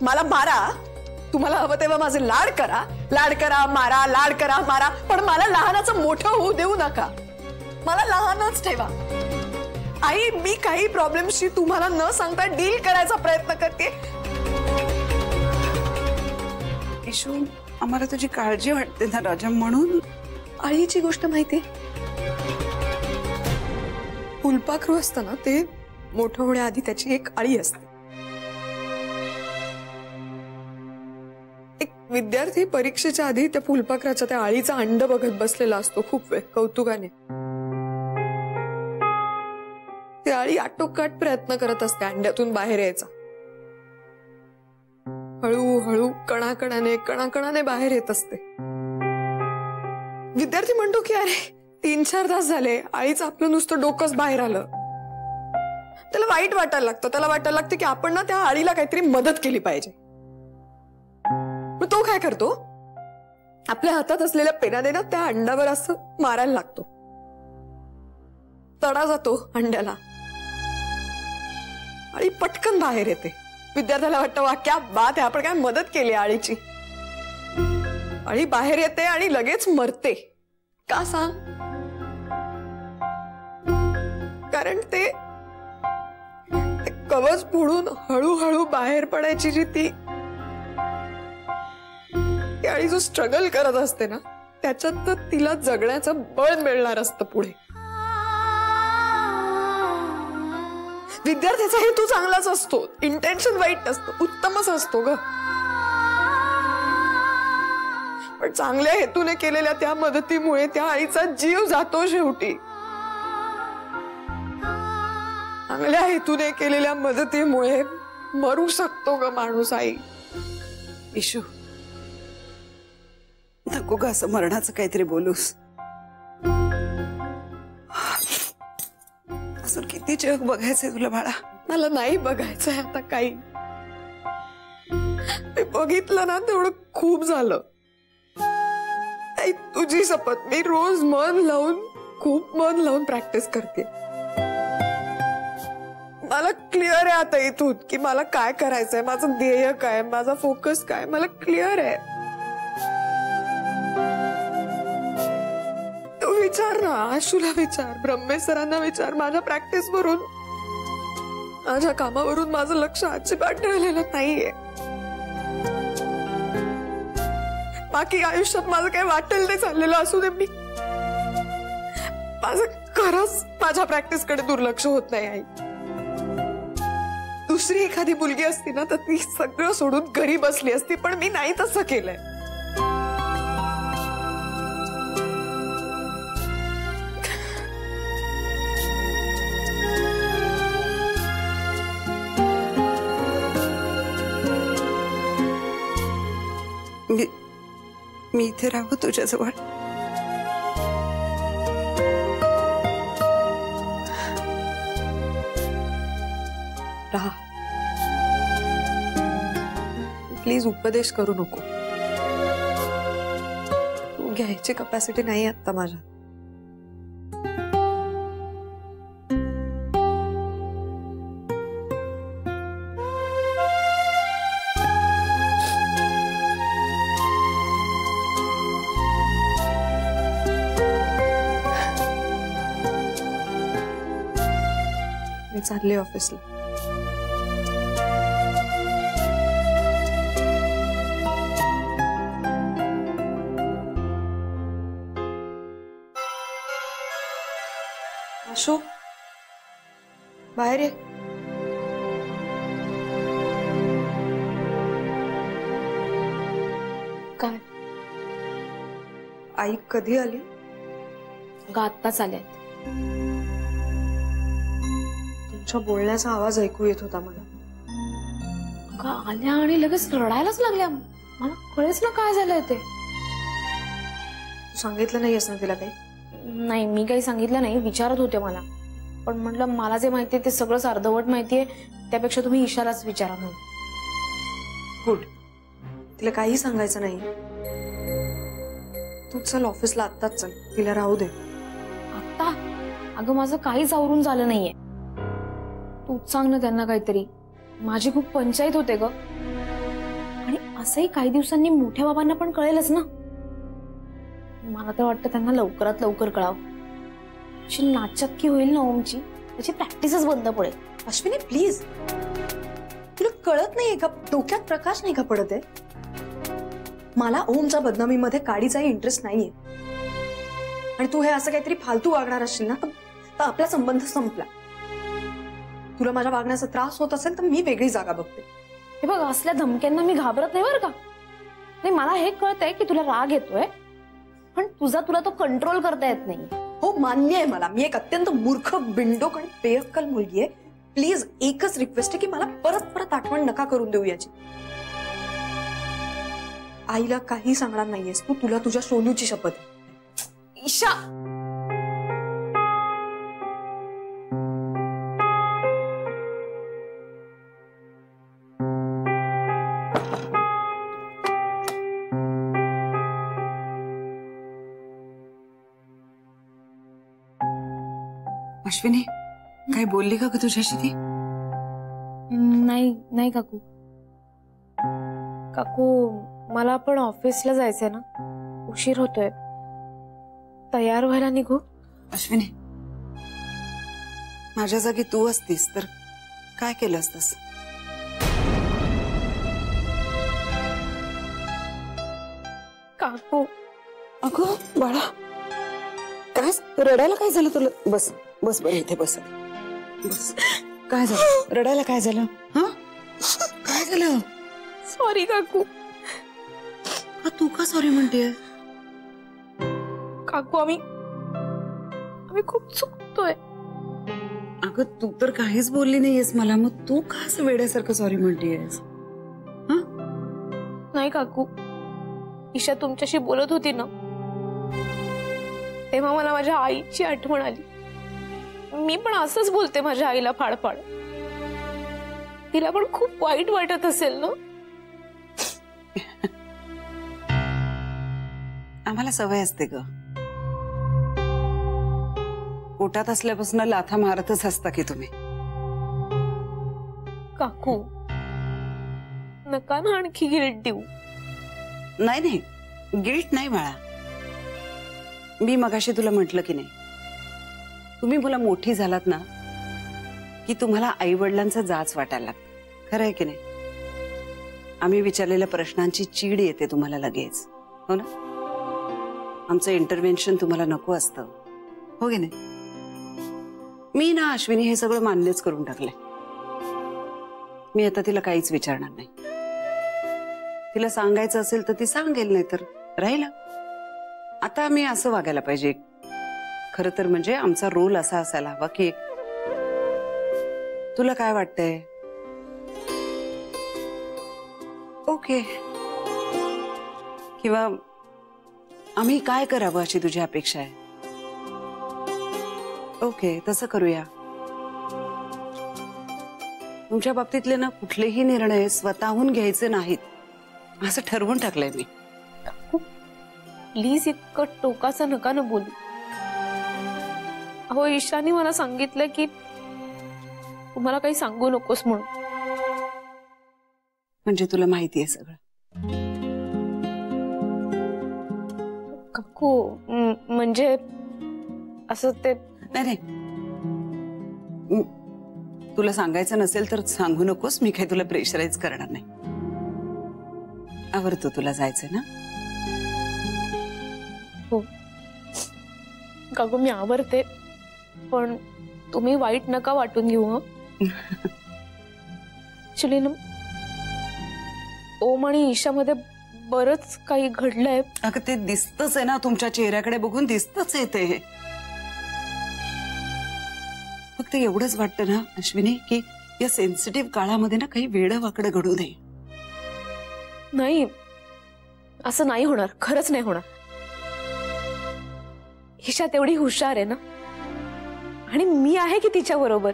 मला मारा, तुम्हाला हवं तेव्हा माझे लाड करा, मारा, लाड करा, मारा, पण मला लहानाचं मोठं होऊ देऊ नका. मला लहानच ठेवा. आई, मी काही प्रॉब्लेम्सशी तुम्हाला न सांगता डील करायचा प्रयत्न करते. इशू, आम्हाला तुझी काळजी वाटते ना राजा, म्हणून. आईची गोष्ट माहिती, फुलपाखरू असतं ना, ते मोठं होण्याआधी त्याची एक आळी असते. एक विद्यार्थी परीक्षेच्या आधी त्या फुलपाखराच्या त्या आळीचा अंड बघत बसलेला असतो खूप वेळ कौतुकाने. ती आळी आटोकाट प्रयत्न करत असते अंड्यातून बाहेर यायचा. हळूहळू कणाकणाने बाहेर येत असते. विद्यार्थी म्हणतो की अरे 3-4 तास झाले, आळीचं आपलं नुसतं डोकंच बाहेर आलं. त्याला वाईट वाटायला लागतं. त्याला वाटायला लागतं की आपण ना त्या आळीला काहीतरी मदत केली पाहिजे. मग तो काय करतो, आपल्या हातात असलेल्या पेनाने ना त्या अंड्यावर असं मारायला लागतो. तडा जातो अंड्याला, आळी पटकन बाहेर येते. विद्यार्थ्याला वाटतं वा क्या बात आहे, आपण काय मदत केली आळीची. आळी बाहेर येते आणि लगेच मरते. का सांग? कारण ते कवच फोडून हळूहळू बाहेर पडायची जी ती आळी जो स्ट्रगल करत असते ना, त्याच्यात तर तिला जगण्याचं बळ मिळणार असतं पुढे. विद्यार्थ्याचा हेतू चांगलाच असतो, इंटेन्शन वाईट नसतं, उत्तमच असतो ग. पण चांगल्या हेतूने केलेल्या त्या मदतीमुळे त्या आईचा जीव जातो शेवटी. चांगल्या हेतूने केलेल्या मदतीमुळे मरू शकतो ग माणूस. आई, इशू, नको ग असं मरणाचं काहीतरी बोलूस. अजून किती जग बघायचंय तुला बाळा? मला नाही बघायचंय आता काही. मी बघितलं ना तेवढं खूप झालं. आई, तुझी शपथ, मी रोज खूप मन लावून प्रॅक्टिस करते. मला क्लिअर आहे आता इथून की मला काय करायचंय, माझं ध्येय काय, माझा फोकस काय, मला क्लिअर आहे. तू विचार ना, आशूला विचार, ब्रह्मेश सरांना विचार. माझ्या प्रॅक्टिस वरून, माझ्या कामावरून माझं लक्ष अजिबात ठेवलेलं नाहीये. बाकी आयुष्यात माझं काय वाटेल ते चाललेलं असू दे, मी माझं खरंच माझ्या प्रॅक्टिस कडे दुर्लक्ष होत नाही. आई, दुसरी एखादी मुलगी असती ना तर ती सगळं सोडून घरी बसली असती, पण मी नाही तसं केलंय. मी इथे राहू तुझ्याजवळ? राहा. प्लीज उपदेश करू नको. तू घ्यायची कपॅसिटी नाही आता माझ्या. मी चालले ऑफिसला. आशू, बाहेर ये. काय? आई कधी आली? आत्ताच आल्यात. तुमच्या बोलण्याचा आवाज ऐकू येत होता मला. का आल्या आणि लगेच रडायलाच लागल्या. मला कळेच ना काय झालंय ते. तू सांगितलं नाहीयेस ना तिला काही? नाही, मी काही सांगितलं नाही. विचारत होते मला, पण म्हटलं मला जे माहितीये ते सगळंच अर्धवट माहितीये, त्यापेक्षा तुम्ही ईशालाच विचारा म्हणून. गुड. तिला काही सांगायचं नाही. तू चल ऑफिसला आत्ताच चल, तिला राहू दे. आता? अगं माझं काहीच आवरून झालं नाहीये. तूच सांग ना त्यांना काहीतरी. माझी खूप पंचायत होते ग. आणि असंही काही दिवसांनी मोठ्या बाबांना पण कळेलच ना. मला तर वाटतं त्यांना लवकरात लवकर कळावं. अशी नाचक्की होईल ना ओमची, त्याची प्रॅक्टिसच बंद पडेल. अश्विनी प्लीज, तुला कळत नाहीये का, डोक्यात प्रकाश नाही का पडत आहे? मला ओमच्या बदनामीमध्ये काडीचाही इंटरेस्ट नाहीये आणि तू हे असं काहीतरी फालतू वागणार असशील ना तर आपला संबंध संपला. तुला माझ्या वागण्याचा त्रास होत असेल तर मी वेगळी जागा बघते. हे बघ, असल्या धमक्यांना मी घाबरत नाही बरं का. नाही, मला हे कळतंय की तुला राग येतोय, पण तुला तो कंट्रोल करता येत नाही. हो मान्य आहे मला, मी एक अत्यंत मूर्ख, बिंडोक आणि बेअक्कल मुलगी आहे. प्लीज एकच रिक्वेस्ट आहे की मला परत परत आठवण नका करून देऊ याची. आईला काही सांगणार नाहीयेस तू, तुला तुझ्या सोनूची शपथ. ईशा, अश्विनी काय बोलली का ग तुझ्याशी ती? नाही काकू. मला पण ऑफिसला जायचंय ना, उशीर होतोय. तयार व्हायला निघू? अश्विनी, माझ्या जागी तू असतीस तर काय केलं असतंस? काकू. अगं बाळा, काय रडायला काय झालं तुला? बस बस बरं, इथे बस बस. काय झालं रडायला? काय झालं? हा, काय झालं? सॉरी काकू. तू का सॉरी म्हणतेय? काकू, आम्ही खूप चुकतोय. अगं तू तर काहीच बोलली नाहीयेस मला, मग तू का असं वेड्यासारखं सॉरी म्हणतेयस? नाही काकू, ईशा तुमच्याशी बोलत होती ना तेव्हा मला माझ्या आईची आठवण आली. मी पण असंच बोलते माझ्या आईला फाडफाड. तिला पण खूप वाईट वाटत असेल ना. आम्हाला सवय असते ग, पोटात असल्यापासून लाथा मारतच असता की तुम्ही. काकू, नका ना आणखी गिल्ट देऊ. नाही नाही, गिल्ट नाही बाळा. मी मगाशी तुला म्हटलं की नाही, तुम्ही मुलं मोठी झालात ना की तुम्हाला आई वडिलांचा जाच वाटायला लागतं. खरं आहे की नाही? आम्ही विचारलेल्या प्रश्नांची चीड येते तुम्हाला लगेच, हो ना? आमचं इंटरव्हेन्शन तुम्हाला नको असतं, हो की नाही? मी ना अश्विनी हे सगळं मान्यच करून टाकलंय. मी आता तिला काहीच विचारणार नाही. तिला सांगायचं असेल तर ती सांगेल, नाही तर राहिला. आता आम्ही असं वागायला पाहिजे. खरं तर म्हणजे आमचा रोल असा असायला हवा की, तुला काय वाटतंय? ओके, किंवा आम्ही काय करावं अशी तुझी अपेक्षा आहे? ओके, तसं करूया. तुमच्या बाबतीतले ना कुठलेही निर्णय स्वतःहून घ्यायचे नाहीत असं ठरवून टाकलंय मी. प्लीज इतकं टोकाचं नका ना बोलू. अहो, ईशानी मला सांगितलं की तुम्हाला काही सांगू नकोस म्हणून. म्हणजे तुला माहिती आहे सगळं? काकू, म्हणजे असं ते नाही, तुला सांगायचं नसेल तर सांगू नकोस. मी काही तुला प्रेशराईज करणार नाही. आवडतो तुला जायचं ना? हो काकू, मी आवरते, पण तुम्ही वाईट नका वाटून घेऊ. ऍक्च्युली ना, ओम आणि ईशामध्ये बरंच काही घडलंय. अगं ते दिसतच आहे ना, तुमच्या चेहऱ्याकडे बघून दिसतच आहे ते. फक्त एवढंच वाटतं ना अश्विनी की या सेन्सिटिव्ह काळामध्ये ना काही वेडं वाकडं घडू नये. नाही, असं नाही होणार, खरंच नाही होणार. ईशा तेवढी हुशार आहे ना, आणि मी आहे की तिच्या बरोबर.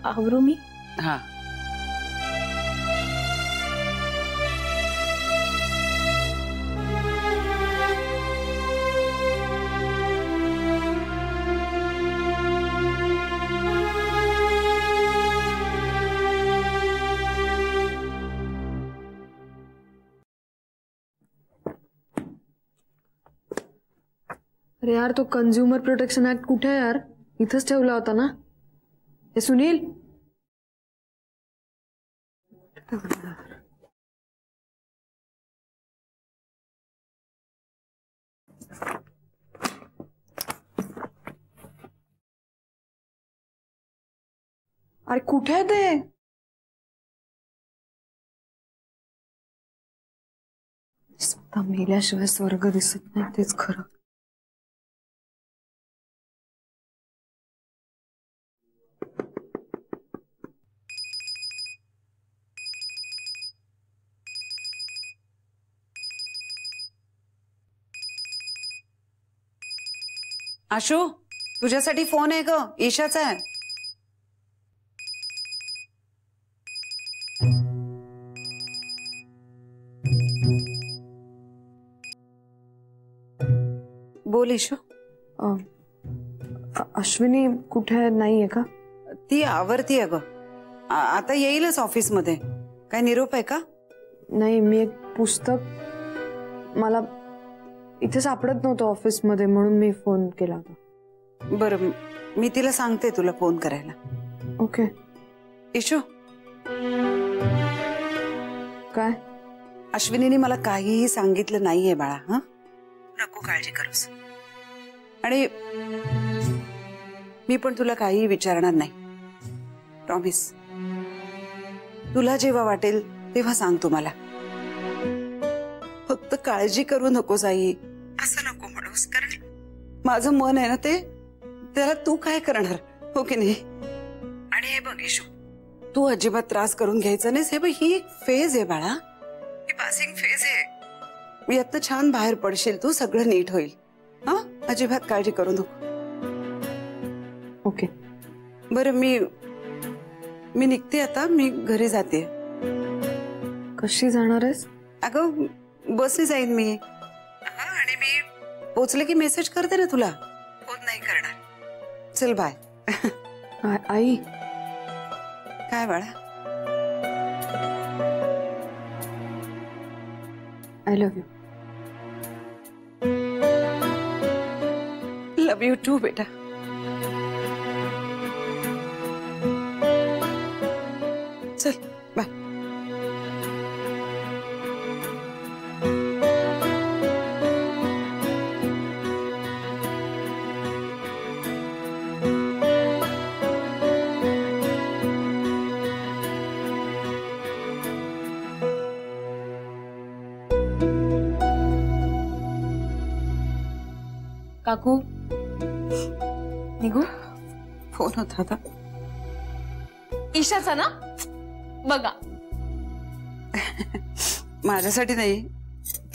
आवरू मी? हा, अरे यार, तो कंझ्युमर प्रोटेक्शन ऍक्ट कुठे आहे यार? इथंच ठेवला होता ना. हे सुनील, अरे कुठे आहे ते? स्वतः मेल्याशिवाय स्वर्ग दिसत नाही, तेच खरं. आशू, तुझ्यासाठी फोन आहे ग, ईशाचा आहे. बोल ईशू. अश्विनी कुठे नाहीये का? ती आवरती आहे ग, आता येईलच ऑफिस मध्ये. काय निरोप आहे का? नाही, मी एक पुस्तक मला इथे सापडत नव्हतं ऑफिस मध्ये, म्हणून मी फोन केला होता. बरं, मी तिला सांगते तुला फोन करायला. ओके. ईशू, काय? अश्विनीने मला काहीही सांगितलं नाहीये बाळा. हा, नको काळजी करूस. आणि मी पण तुला काहीही विचारणार नाही, प्रॉमिस. तुला जेव्हा वाटेल तेव्हा सांग तुम्हाला. फक्त काळजी करू नकोस आई, असं नको म्हणूस. कारण माझं मन आहे ना, ते त्याला तू काय करणार, हो की नाही? आणि हे बघ ईशू, तू अजिबात त्रास करून घ्यायचा नाहीस. हे बघ, ही एक फेज आहे बाळा, ही पासिंग फेज आहे. यातनं छान बाहेर पडशील तू, सगळं नीट होईल. हा, अजिबात काळजी करू नको. ओके. बरं, मी निघते आता, मी घरी जाते. कशी जाणार आहेस? अगं, बसने जाईन मी. आणि मी पोचले की मेसेज करते ना तुला. फोन नाही करणार. चल, बाय. आई. काय बाळा? I love you. Love you too बेटा. चल, बाय. काकू, निघू? फोन होता आता. ईशाचा ना? बघा. माझ्यासाठी नाही,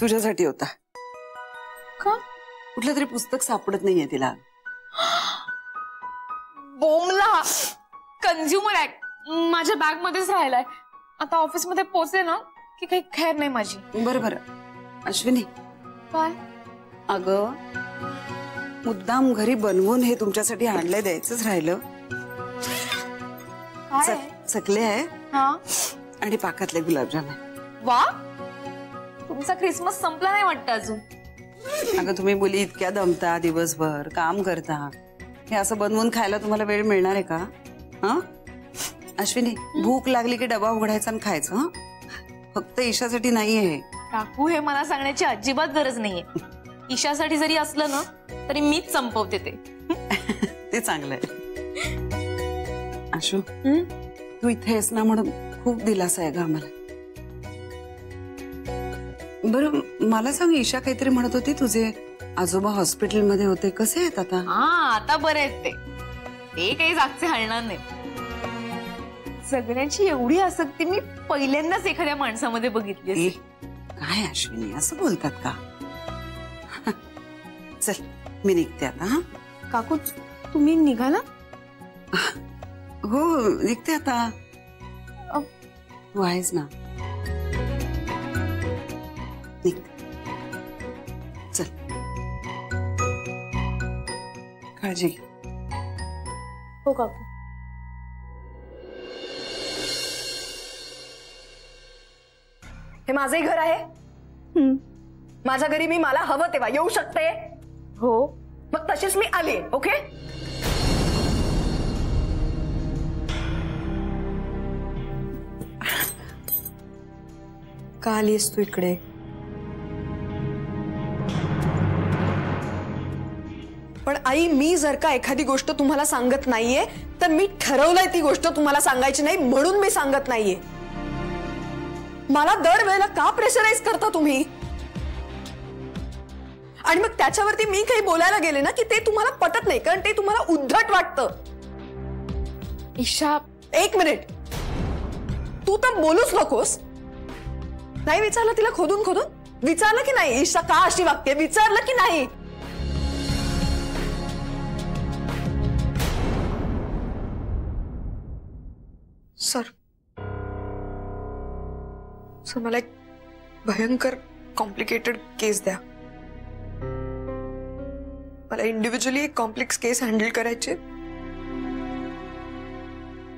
तुझ्यासाठी होता. का? कुठलं तरी पुस्तक सापडत नाहीये तिला. बोमला. कंझ्युमर ऍक्ट माझ्या बॅग मध्येच राहिलाय. आता ऑफिस मध्ये पोहोचले ना की काही खैर नाही माझी. बरं, अश्विनी. काय? अगं, मुद्दाम घरी बनवून हे तुमच्यासाठी आणलंय, द्यायचंच राहिलं. चकले आहे आणि पाकातले गुलाबजाम आहे. वा, तुमचा क्रिसमस संपला नाही वाटतं अजून. अगं, तुम्ही मुली इतक्या दमता, दिवसभर काम करता, हे असं बनवून खायला तुम्हाला वेळ मिळणार आहे का? हा अश्विनी, भूक लागली की डबा उघडायचा आणि खायचं. हा, फक्त ईशासाठी नाहीये. काकू, हे मला सांगण्याची अजिबात गरज नाहीये. ईशासाठी जरी असलं ना तरी मीच संपवते ते. ते चांगलंय. आशू, तू इथे आहेस ना म्हणून खूप दिलासा आहे ग आम्हाला. बरं, मला सांग, ईशा काहीतरी म्हणत होती तुझे आजोबा हॉस्पिटलमध्ये होते, कसे आहेत आता? हा, आता बरे आहेत ते काही जागचे हलणार नाही. सगळ्यांची एवढी आसक्ती मी पहिल्यांदाच एखाद्या माणसामध्ये बघितली. काय अश्विनी, असं बोलतात का? चल, मी निघते आता. हा काकू, तुम्ही निघाला? हो, निघते आता. तू आहेस ना? निघते. चल, काळजी घे. हो काकू. हे माझंही घर आहे. माझ्या घरी मी मला हवं तेव्हा येऊ शकते. हो, मग तशीच मी आले. ओके, का आलीस तू इकडे? पण आई, मी जर का एखादी गोष्ट तुम्हाला सांगत नाहीये तर मी ठरवलंय ती गोष्ट तुम्हाला सांगायची नाही म्हणून मी सांगत नाहीये. मला दर वेळेला का प्रेशराईज करता तुम्ही? आणि मग त्याच्यावरती मी काही बोलायला गेले ना की ते तुम्हाला पटत नाही, कारण ते तुम्हाला उद्धट वाटतं. ईशा, 1 मिनिट, तू तर बोलूच नकोस. नाही विचारलं तिला खोदून खोदून? विचारलं की नाही ईशा का अशी वागते? विचारलं की नाही? सर मला एक भयंकर कॉम्प्लिकेटेड केस द्या. मला इंडिव्हिज्युअली एक कॉम्प्लेक्स केस हँडल करायचे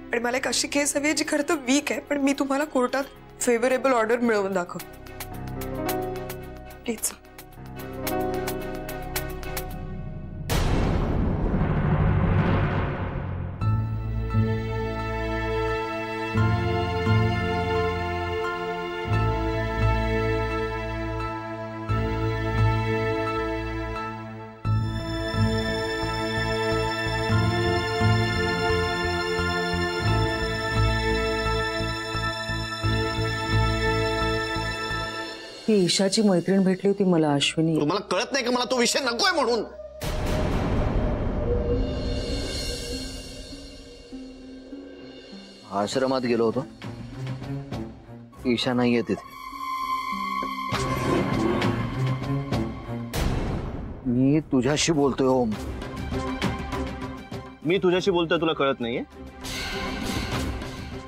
आणि मला एक अशी केस हवी आहे जी खरं तर वीक आहे, पण मी तुम्हाला कोर्टात फेवरेबल ऑर्डर मिळवून दाखव. प्लीज. ती ईशाची मैत्रीण भेटली होती मला अश्विनी. तुम्हाला कळत नाही का मला तो विषय नकोय म्हणून? आश्रमात गेलो होतो, ईशा नाहीये तिथे. मी तुझ्याशी बोलतोय ओम. मी तुझ्याशी बोलतोय तुला कळत नाहीये?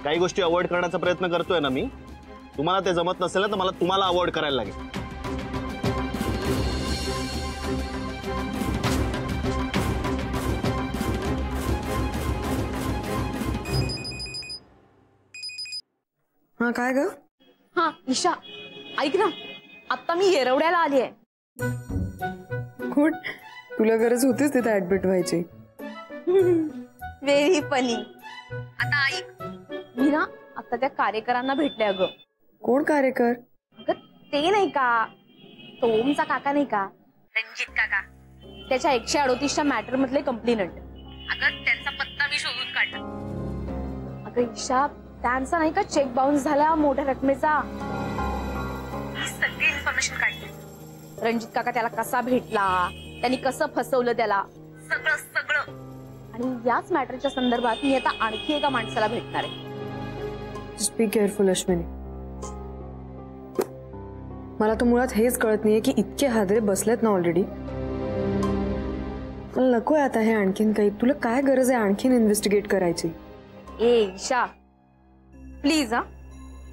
काही गोष्टी अवॉइड करण्याचा प्रयत्न करतोय ना मी. तुम्हाला ते जमत नसेल तर मला तुम्हाला अवॉइड करायला लागेल. हा काय ग? हा ईशा, ऐक ना, आता मी येरवड्याला आली आहे. गुड, तुला गरज होतीच तिथे ऍडमिट व्हायची. Very funny. आता ऐक, मी ना आता त्या कार्यकरांना भेटले. अगं कोण कार्यकर? अगं ते नाही का, तो ओमचा काका नाही का, रणजित काका, त्याच्या 138च्या मॅटर मधले कंप्लेनंट. अगं त्यांचा पत्ता मी शोधून काढला. अगं ईशा, त्यांचा नाही का चेक बाउन्स झाला मोठ्या रकमेचा. सगळी इन्फॉर्मेशन काढली. रणजित काका त्याला कसा भेटला, त्यांनी कसं फसवलं त्याला, सगळं सगळं. आणि याच मॅटरच्या संदर्भात मी आता आणखी एका माणसाला भेटणार आहे. Just be careful Ashwini. मला तर मुळात हेच कळत नाहीये की इतके हादरे बसलेत ना ऑलरेडी. मला नकोय आता हे आणखीन काही. तुला काय गरज आहे आणखीन इन्व्हेस्टिगेट करायची? ए ईशा प्लीज, हा,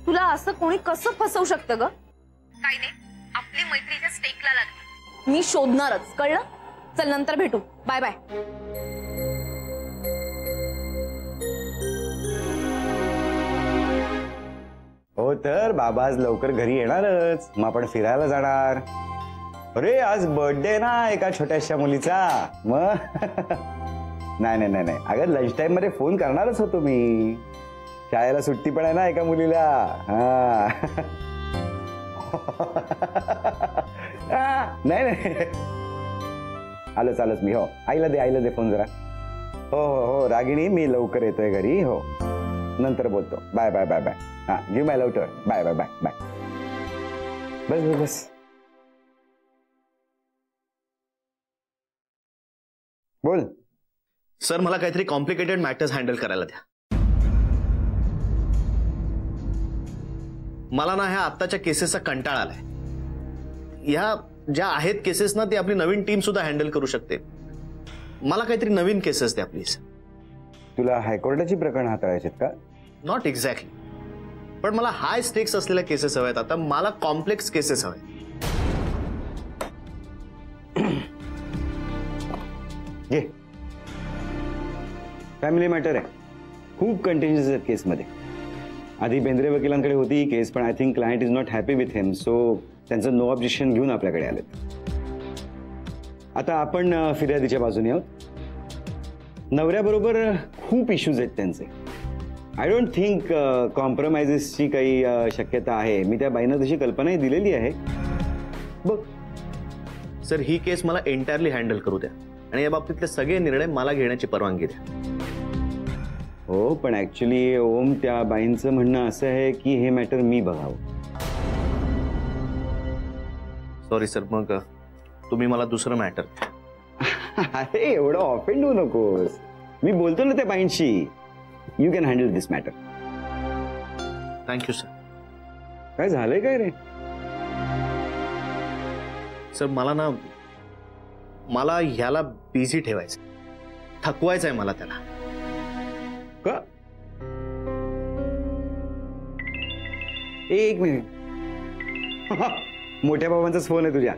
तुला असं कोणी कसं फसवू शकतं ग? काही नाही, आपली मैत्रीच्या स्टेकला लागली. मी शोधणारच, कळलं? चल नंतर भेटू. Bye bye. हो तर बाबा आज लवकर घरी येणारच, मग आपण फिरायला जाणार. अरे आज बर्थडे ना एका छोट्याशा मुलीचा. मग नाही नाही नाही नाही, अगं लंच टाइम मध्ये फोन करणारच होतो मी. शाळेला सुट्टी पण आहे ना एका मुलीला. हा नाही नाही, आलोच मी. हो, आईला दे फोन जरा. हो हो हो रागिणी, मी लवकर येतोय घरी. हो नंतर बोलतो. Bye bye bye bye. हा, give my love to her. Bye bye bye bye. बस बस बस. बोल. सर मला काहीतरी कॉम्प्लिकेटेड मॅटर्स हँडल करायला द्या. मला ना ह्या आत्ताच्या केसेसचा कंटाळा आलाय. ह्या ज्या आहेत केसेस ना, ती आपली नवीन टीम सुद्धा हँडल करू शकते. मला काहीतरी नवीन केसेस द्या प्लीज. तुला हायकोर्टाची प्रकरण हाताळायचे का? नॉट एक्झॅक्टली, पण मला हाय स्टेक्स असलेल्या केसेस हव्यात. आता मला कॉम्प्लेक्स केसेस हवे. घे. फॅमिली मॅटर आहे, खूप कंटिन्युअस आहेत केसमध्ये. आधी बेंद्रे वकिलांकडे होती ही केस, पण I think client is not happy with him, so त्यांचं नो ऑब्जेक्शन घेऊन आपल्याकडे आले. आता आपण फिर्यादीच्या बाजूने आहोत. नवऱ्याबरोबर खूप इश्यूज आहेत त्यांचे. आय डोंट थिंक कॉम्प्रोमाइजेसची काही शक्यता आहे. मी त्या बाईंना तशी कल्पनाही दिलेली आहे. बघ सर, ही केस मला एंटायरली हँडल करू द्या आणि या बाबतीतले सगळे निर्णय मला घेण्याची परवानगी द्या. हो, पण ऍक्च्युली ओम, त्या बाईंचं म्हणणं असं आहे की हे मॅटर मी बघावं. सॉरी सर, मग तुम्ही मला दुसरं मॅटर. अरे एवढं ऑफेंड होऊ नकोस. मी बोलतो ना त्या बाईंशी. You can handle this matter. Thank you sir. काय झालंय काय रे? सर, मला ह्याला बिझी ठेवायचं, थकवायचंय मला त्याला. का? एक मिनिट. मोठ्या बाबांचाच फोन आहे तुझ्या.